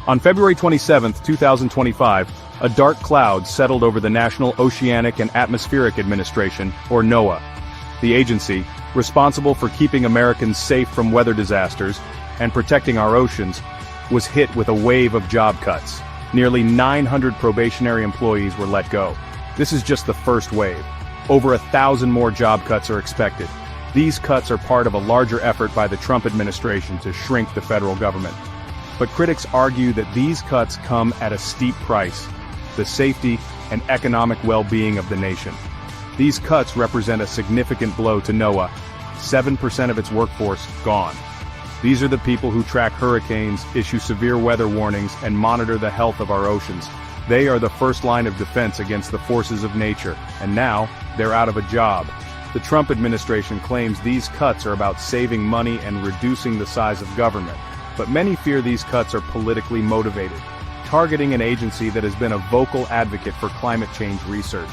On February 27, 2025, a dark cloud settled over the National Oceanic and Atmospheric Administration, or NOAA. The agency, responsible for keeping Americans safe from weather disasters and protecting our oceans, was hit with a wave of job cuts. Nearly 900 probationary employees were let go. This is just the first wave. Over 1,000 more job cuts are expected. These cuts are part of a larger effort by the Trump administration to shrink the federal government. But critics argue that these cuts come at a steep price: the safety and economic well-being of the nation. These cuts represent a significant blow to NOAA. 7% of its workforce gone. These are the people who track hurricanes, issue severe weather warnings, and monitor the health of our oceans. They are the first line of defense against the forces of nature, and now, they're out of a job. The Trump administration claims these cuts are about saving money and reducing the size of government. But many fear these cuts are politically motivated, targeting an agency that has been a vocal advocate for climate change research.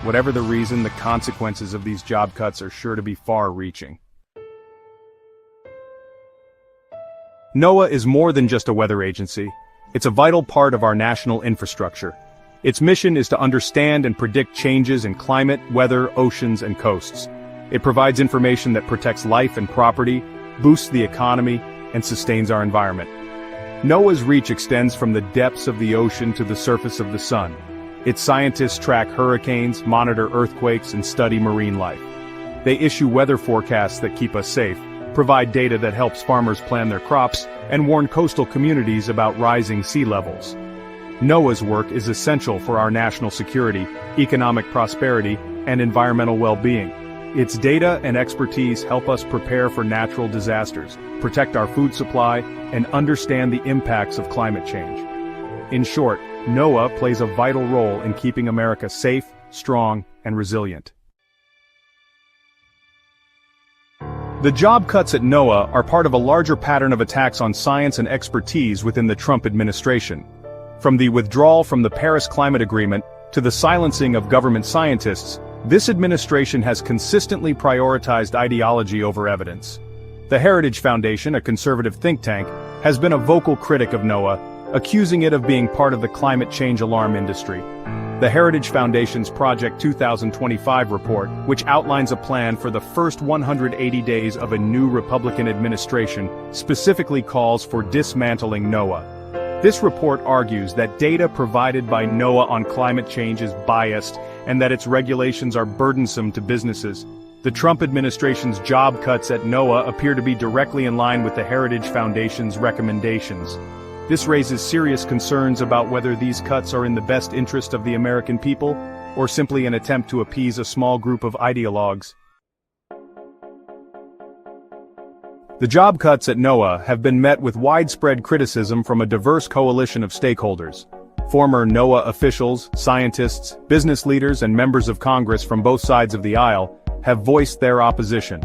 Whatever the reason, the consequences of these job cuts are sure to be far-reaching. NOAA is more than just a weather agency. It's a vital part of our national infrastructure. Its mission is to understand and predict changes in climate, weather, oceans, and coasts. It provides information that protects life and property, boosts the economy, and sustains our environment. NOAA's reach extends from the depths of the ocean to the surface of the sun. Its scientists track hurricanes, monitor earthquakes, and study marine life. They issue weather forecasts that keep us safe, provide data that helps farmers plan their crops, and warn coastal communities about rising sea levels. NOAA's work is essential for our national security, economic prosperity, and environmental well-being. Its data and expertise help us prepare for natural disasters, protect our food supply, and understand the impacts of climate change. In short, NOAA plays a vital role in keeping America safe, strong, and resilient. The job cuts at NOAA are part of a larger pattern of attacks on science and expertise within the Trump administration. From the withdrawal from the Paris Climate Agreement to the silencing of government scientists, this administration has consistently prioritized ideology over evidence. The Heritage Foundation, a conservative think tank, has been a vocal critic of NOAA, accusing it of being part of the climate change alarm industry. The Heritage Foundation's Project 2025 report, which outlines a plan for the first 180 days of a new Republican administration, specifically calls for dismantling NOAA. This report argues that data provided by NOAA on climate change is biased and that its regulations are burdensome to businesses. The Trump administration's job cuts at NOAA appear to be directly in line with the Heritage Foundation's recommendations. This raises serious concerns about whether these cuts are in the best interest of the American people, or simply an attempt to appease a small group of ideologues. The job cuts at NOAA have been met with widespread criticism from a diverse coalition of stakeholders. Former NOAA officials, scientists, business leaders, and members of Congress from both sides of the aisle have voiced their opposition.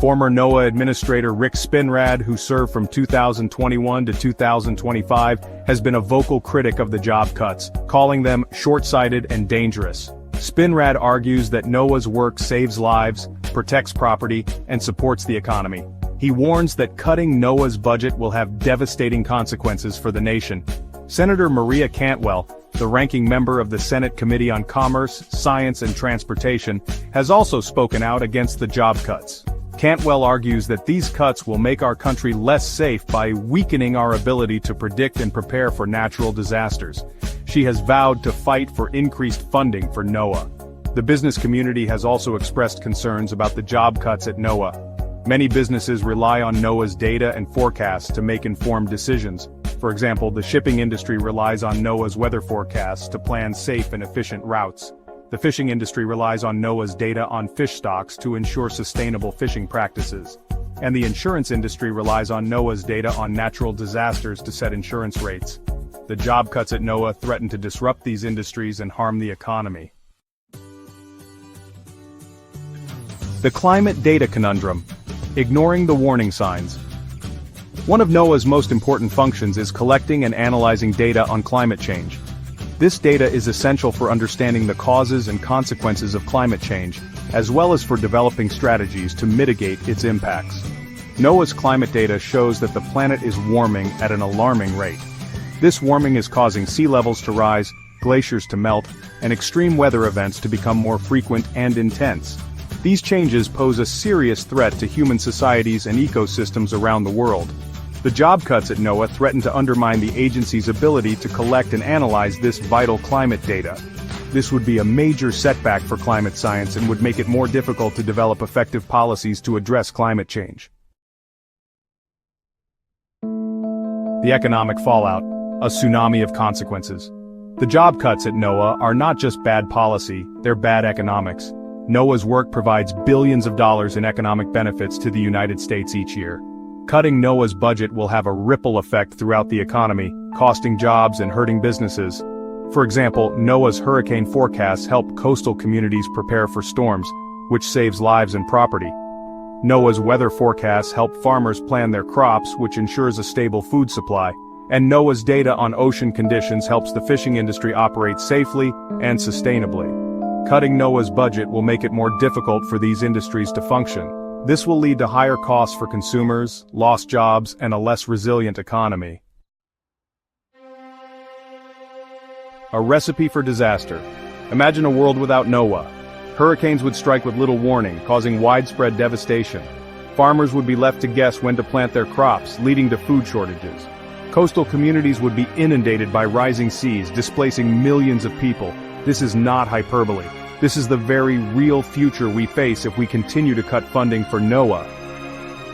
Former NOAA Administrator Rick Spinrad, who served from 2021 to 2025, has been a vocal critic of the job cuts, calling them short-sighted and dangerous. Spinrad argues that NOAA's work saves lives, protects property, and supports the economy. He warns that cutting NOAA's budget will have devastating consequences for the nation. Senator Maria Cantwell, the ranking member of the Senate Committee on Commerce, Science, and Transportation, has also spoken out against the job cuts. Cantwell argues that these cuts will make our country less safe by weakening our ability to predict and prepare for natural disasters. She has vowed to fight for increased funding for NOAA. The business community has also expressed concerns about the job cuts at NOAA. Many businesses rely on NOAA's data and forecasts to make informed decisions. For example, the shipping industry relies on NOAA's weather forecasts to plan safe and efficient routes. The fishing industry relies on NOAA's data on fish stocks to ensure sustainable fishing practices. And the insurance industry relies on NOAA's data on natural disasters to set insurance rates. The job cuts at NOAA threaten to disrupt these industries and harm the economy. The climate data conundrum. Ignoring the warning signs. One of NOAA's most important functions is collecting and analyzing data on climate change. This data is essential for understanding the causes and consequences of climate change, as well as for developing strategies to mitigate its impacts. NOAA's climate data shows that the planet is warming at an alarming rate. This warming is causing sea levels to rise, glaciers to melt, and extreme weather events to become more frequent and intense. These changes pose a serious threat to human societies and ecosystems around the world. The job cuts at NOAA threaten to undermine the agency's ability to collect and analyze this vital climate data. This would be a major setback for climate science and would make it more difficult to develop effective policies to address climate change. The economic fallout, a tsunami of consequences. The job cuts at NOAA are not just bad policy, they're bad economics. NOAA's work provides billions of dollars in economic benefits to the United States each year. Cutting NOAA's budget will have a ripple effect throughout the economy, costing jobs and hurting businesses. For example, NOAA's hurricane forecasts help coastal communities prepare for storms, which saves lives and property. NOAA's weather forecasts help farmers plan their crops, which ensures a stable food supply. And NOAA's data on ocean conditions helps the fishing industry operate safely and sustainably. Cutting NOAA's budget will make it more difficult for these industries to function. This will lead to higher costs for consumers, lost jobs, and a less resilient economy. A recipe for disaster. Imagine a world without NOAA. Hurricanes would strike with little warning, causing widespread devastation. Farmers would be left to guess when to plant their crops, leading to food shortages. Coastal communities would be inundated by rising seas, displacing millions of people. This is not hyperbole. This is the very real future we face if we continue to cut funding for NOAA.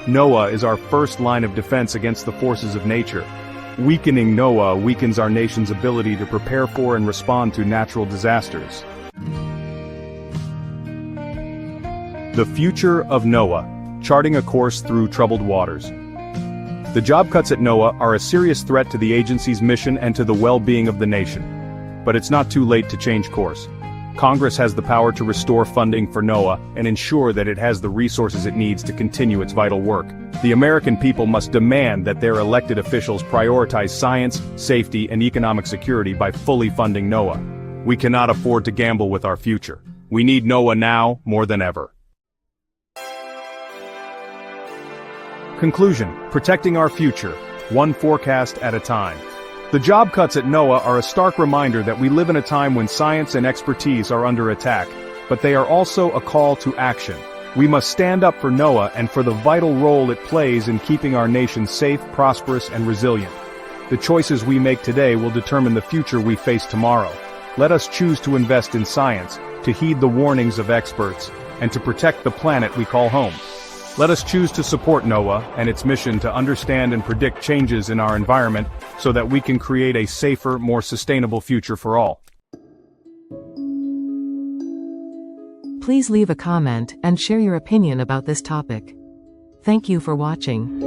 NOAA is our first line of defense against the forces of nature. Weakening NOAA weakens our nation's ability to prepare for and respond to natural disasters. The future of NOAA, charting a course through troubled waters. The job cuts at NOAA are a serious threat to the agency's mission and to the well-being of the nation. But it's not too late to change course. Congress has the power to restore funding for NOAA and ensure that it has the resources it needs to continue its vital work. The American people must demand that their elected officials prioritize science, safety, and economic security by fully funding NOAA. We cannot afford to gamble with our future. We need NOAA now more than ever. Conclusion: protecting our future, one forecast at a time. The job cuts at NOAA are a stark reminder that we live in a time when science and expertise are under attack, but they are also a call to action. We must stand up for NOAA and for the vital role it plays in keeping our nation safe, prosperous, and resilient. The choices we make today will determine the future we face tomorrow. Let us choose to invest in science, to heed the warnings of experts, and to protect the planet we call home. Let us choose to support NOAA and its mission to understand and predict changes in our environment so that we can create a safer, more sustainable future for all. Please leave a comment and share your opinion about this topic. Thank you for watching.